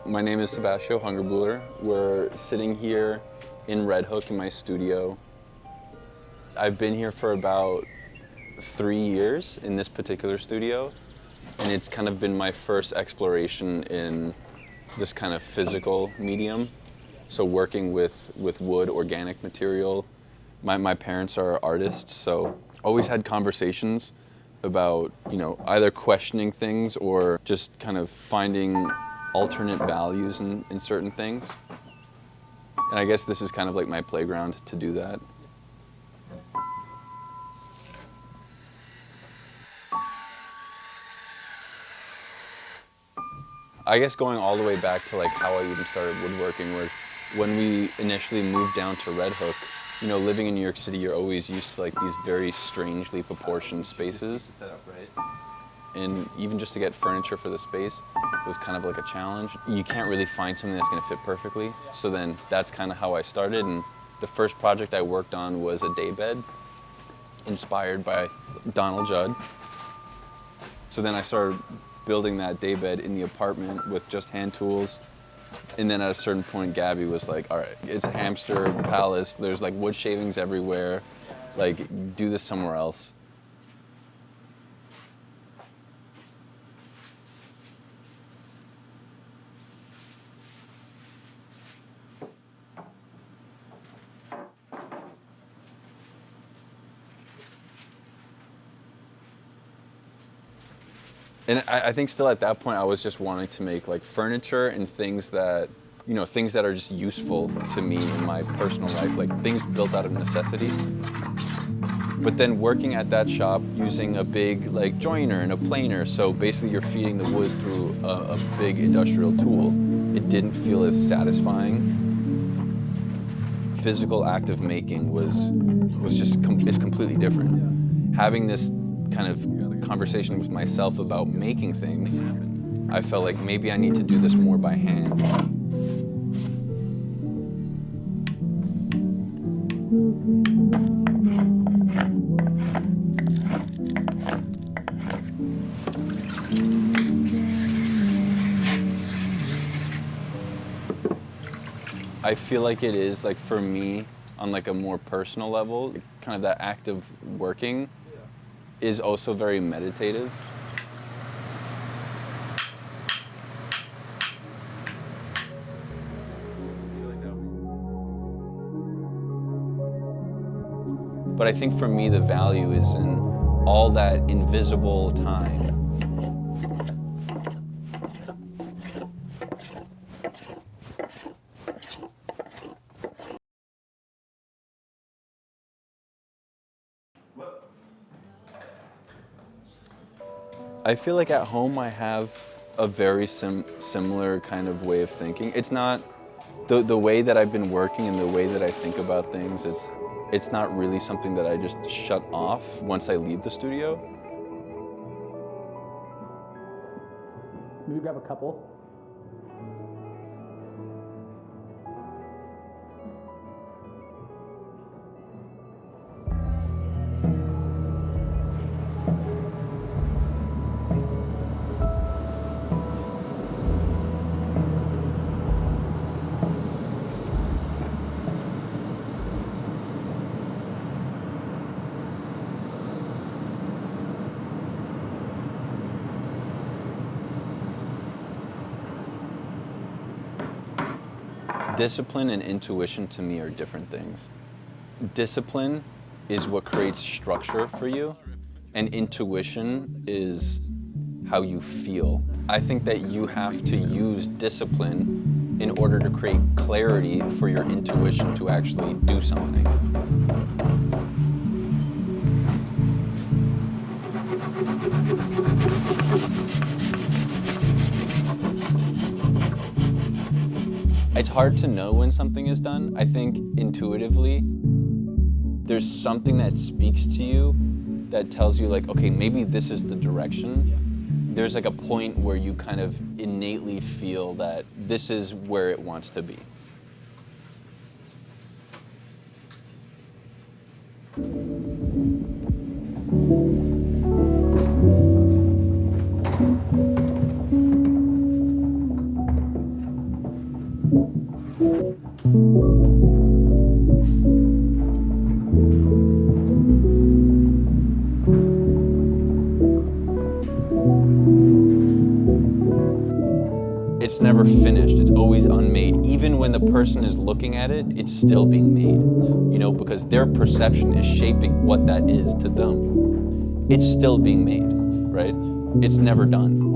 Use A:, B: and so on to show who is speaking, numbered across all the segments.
A: My name is Sebastião Hungübuler. We're sitting here in Red Hook in my studio. I've been here for about 3 years in this particular studio, and it's kind of been my first exploration in this kind of physical medium. So working with wood, organic material. My parents are artists, so always had conversations about, either questioning things or just kind of finding alternate values in certain things. And I guess this is kind of like my playground to do that. I guess going all the way back to like how I even started woodworking was when we initially moved down to Red Hook. Living in New York City, you're always used to like these very strangely proportioned spaces. Set up right. And even just to get furniture for the space was kind of like a challenge. You can't really find something that's going to fit perfectly. So then that's kind of how I started. And the first project I worked on was a daybed inspired by Donald Judd. So then I started building that daybed in the apartment with just hand tools. And then at a certain point, Gabby was like, all right, it's a hamster palace. There's like wood shavings everywhere. Like, do this somewhere else. And I think still at that point, I was just wanting to make like furniture and things that, things that are just useful to me in my personal life, like things built out of necessity. But then working at that shop using a big like joiner and a planer, so basically you're feeding the wood through a big industrial tool. It didn't feel as satisfying. Physical act of making is completely different. Having this kind of conversation with myself about making things, I felt like maybe I need to do this more by hand. I feel like it is, like for me, on like a more personal level, kind of that act of working is also very meditative. But I think for me the value is in all that invisible time. I feel like at home I have a very similar kind of way of thinking. It's not the way that I've been working and the way that I think about things. It's not really something that I just shut off once I leave the studio.
B: Maybe grab a couple.
A: Discipline and intuition to me are different things. Discipline is what creates structure for you, and intuition is how you feel. I think that you have to use discipline in order to create clarity for your intuition to actually do something. It's hard to know when something is done. I think intuitively, there's something that speaks to you that tells you like, okay, maybe this is the direction. There's like a point where you kind of innately feel that this is where it wants to be. it's never finished. It's always unmade. Even when the person is looking at it, it's still being made, you know, because their perception is shaping what that is to them. It's still being made, right? It's never done.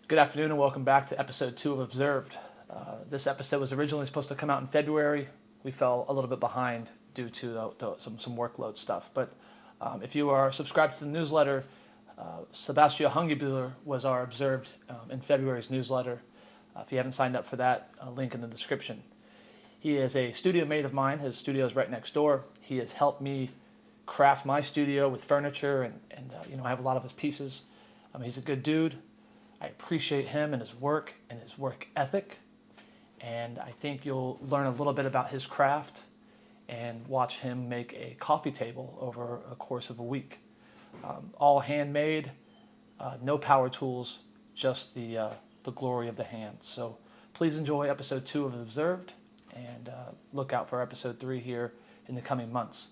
B: Good afternoon and welcome back to episode 2 of Observed. This episode was originally supposed to come out in February. We fell a little bit behind due to some workload stuff. But if you are subscribed to the newsletter, Sebastião Hungübuler was our Observed in February's newsletter. If you haven't signed up for that, link in the description. He is a studio mate of mine. His studio is right next door. He has helped me craft my studio with furniture and I have a lot of his pieces. He's a good dude. I appreciate him and his work ethic, and I think you'll learn a little bit about his craft and watch him make a coffee table over a course of a week. All handmade, no power tools, just the glory of the hand. So please enjoy episode 2 of Observed, and look out for episode 3 here in the coming months.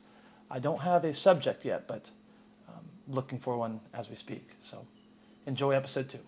B: I don't have a subject yet, but looking for one as we speak. So enjoy episode 2.